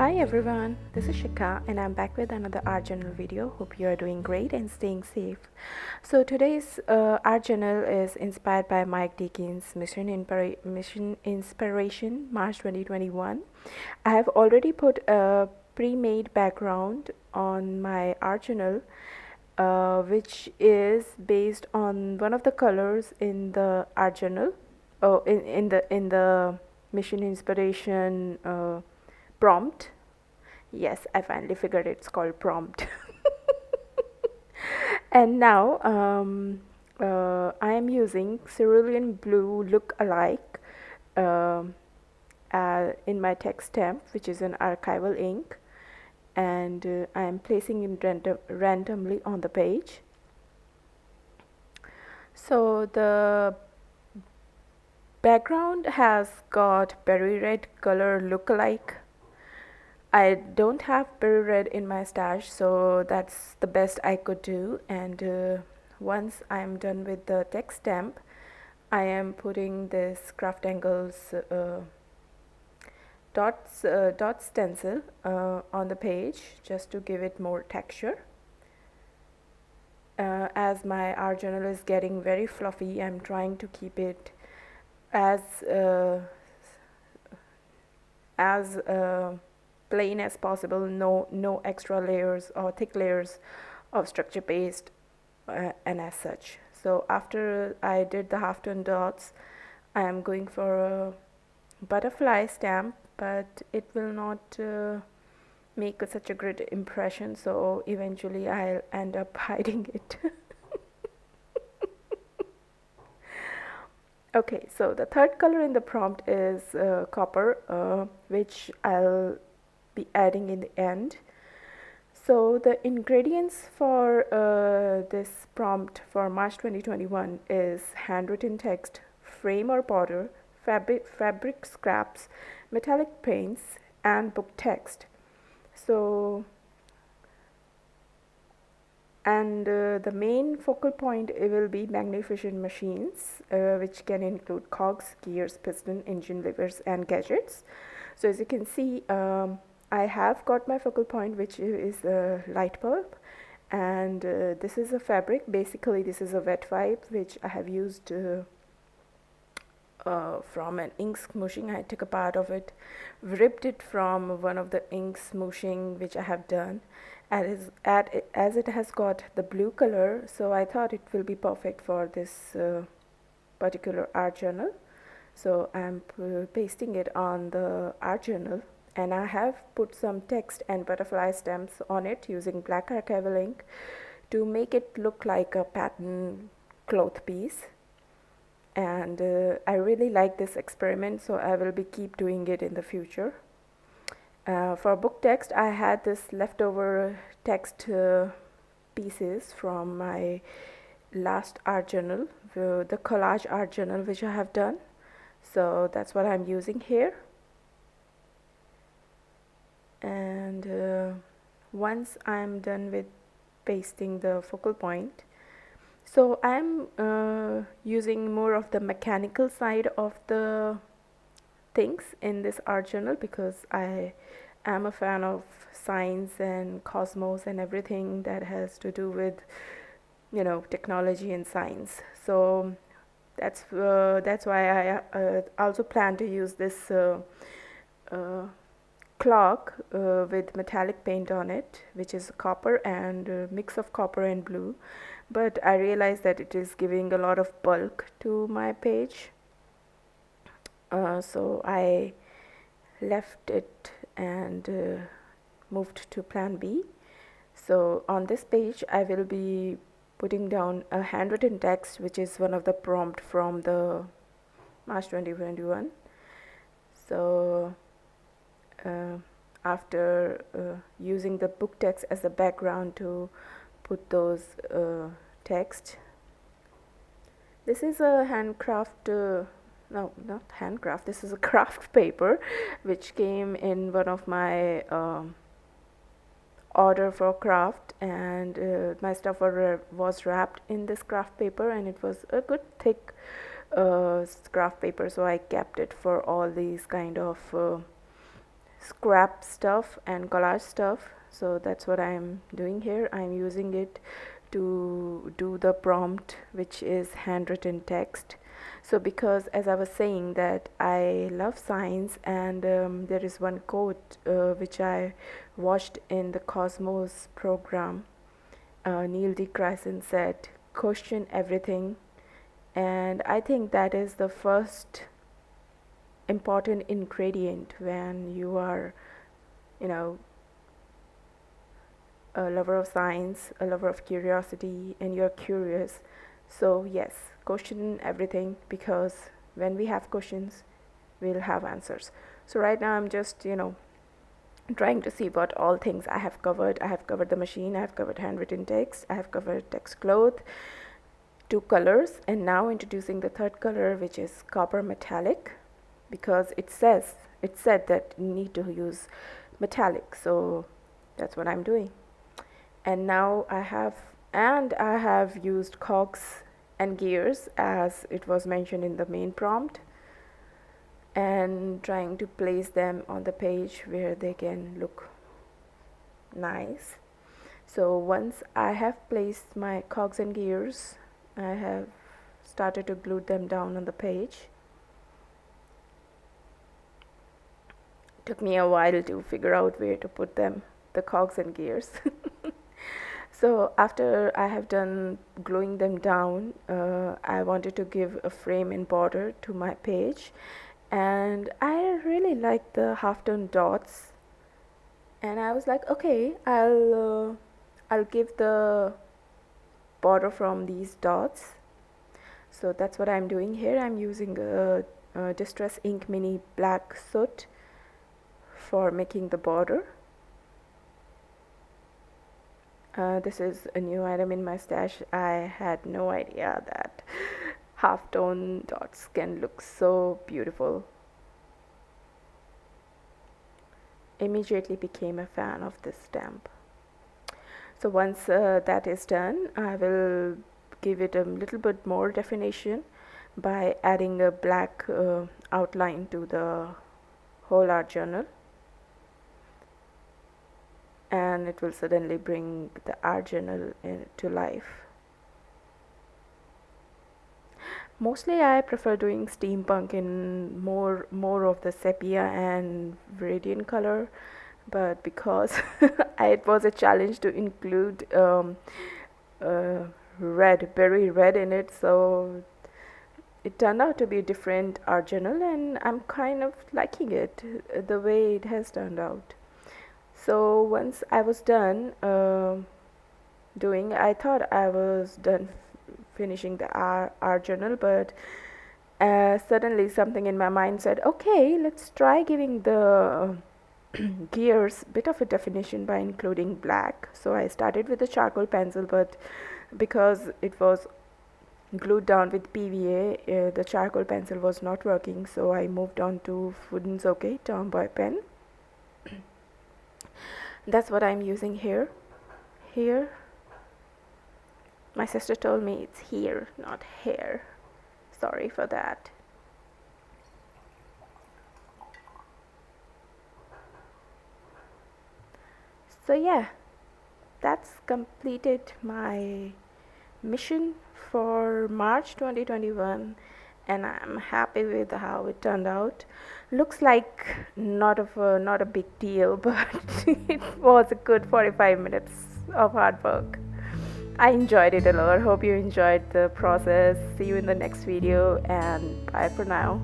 Hi everyone, this is Shika and I'm back with another art journal video. Hope you are doing great and staying safe. So today's art journal is inspired by Mike Deakin's Mission Inspiration March 2021. I have already put a pre-made background on my art journal, which is based on one of the colors in the art journal. Oh, in the Mission Inspiration prompt. Yes, I finally figured it's called prompt. And now I am using cerulean blue look alike um in my text stamp, which is an archival ink, and I am placing it randomly on the page. So the background has got berry red color look alike. I don't have berry red in my stash, so that's the best I could do. And once I'm done with the text stamp, I am putting this Craft Angles dot stencil on the page just to give it more texture. As my art journal is getting very fluffy, I'm trying to keep it as as plain as possible. No extra layers or thick layers of structure paste and as such. So after I did the half tone dots, I am going for a butterfly stamp, but it will not make such a great impression, so eventually I'll end up hiding it. Okay, so the third color in the prompt is copper, which I'll be adding in the end. So the ingredients for this prompt for March 2021 is handwritten text, frame or border, fabric scraps, metallic paints, and book text. So, and the main focal point will be magnificent machines, which can include cogs, gears, piston, engine, levers, and gadgets. So as you can see, I have got my focal point, which is a light bulb, and this is a fabric. Basically this is a wet wipe which I have used from an ink smooshing. I took a part of it, ripped it from one of the ink smooshing which I have done, and as it has got the blue color, so I thought it will be perfect for this particular art journal. So I'm pasting it on the art journal, and I have put some text and butterfly stamps on it using black archival ink to make it look like a pattern cloth piece. And I really like this experiment, so I will be keep doing it in the future. For book text, I had this leftover text pieces from my last art journal, the collage art journal which I have done. So that's what I'm using here. And once I'm done with pasting the focal point, so I'm using more of the mechanical side of the things in this art journal because I am a fan of science and cosmos and everything that has to do with, you know, technology and science. So that's why I also plan to use this clock with metallic paint on it, which is copper and a mix of copper and blue. But I realized that it is giving a lot of bulk to my page, so I left it and moved to plan B. So on this page I will be putting down a handwritten text, which is one of the prompt from the March 2021. So after using the book text as a background to put those text, this is a handcraft no, not handcraft, this is a craft paper which came in one of my order for craft, and my stuff was wrapped in this craft paper, and it was a good thick craft paper, so I kept it for all these kind of scrap stuff and collage stuff. So that's what I'm doing here. I'm using it to do the prompt, which is handwritten text. So because, as I was saying, that I love science, and there is one quote which I watched in the Cosmos program. Neil deGrasse said, question everything. And I think that is the first important ingredient when you are, you know, a lover of science, a lover of curiosity, and you're curious. So yes, question everything, because when we have questions, we'll have answers. So right now I'm just, trying to see what all things I have covered. I have covered the machine, I have covered handwritten text, I have covered text cloth, 2 colors, and now introducing the third color, which is copper metallic, because it said that you need to use metallic. So that's what I'm doing. And now I have used cogs and gears as it was mentioned in the main prompt, and trying to place them on the page where they can look nice. So once I have placed my cogs and gears, I have started to glue them down on the page. Took me a while to figure out where to put them, the cogs and gears. So after I have done gluing them down, I wanted to give a frame and border to my page, and I really like the halftone dots, and I was like, okay, I'll give the border from these dots. So that's what I'm doing here. I'm using a Distress Ink Mini Black Soot for making the border. This is a new item in my stash. I had no idea that halftone dots can look so beautiful. Immediately became a fan of this stamp. So once that is done, I will give it a little bit more definition by adding a black outline to the whole art journal, and it will suddenly bring the art journal to life. Mostly I prefer doing steampunk in more of the sepia and radiant color, but because it was a challenge to include berry red in it, so it turned out to be a different art journal, and I'm kind of liking it, the way it has turned out. So once I was done doing, I thought I was done finishing the art journal, but suddenly something in my mind said, okay, let's try giving the gears bit of a definition by including black. So I started with a charcoal pencil, but because it was glued down with PVA, the charcoal pencil was not working, so I moved on to Wooden's OK Tomboy pen. That's what I'm using here. My sister told me it's here, not hair. Sorry for that. So yeah, that's completed my mission for March 2021, and I'm happy with how it turned out. Looks like not a big deal, but it was a good 45 minutes of hard work. I enjoyed it a lot. Hope you enjoyed the process. See you in the next video, and bye for now.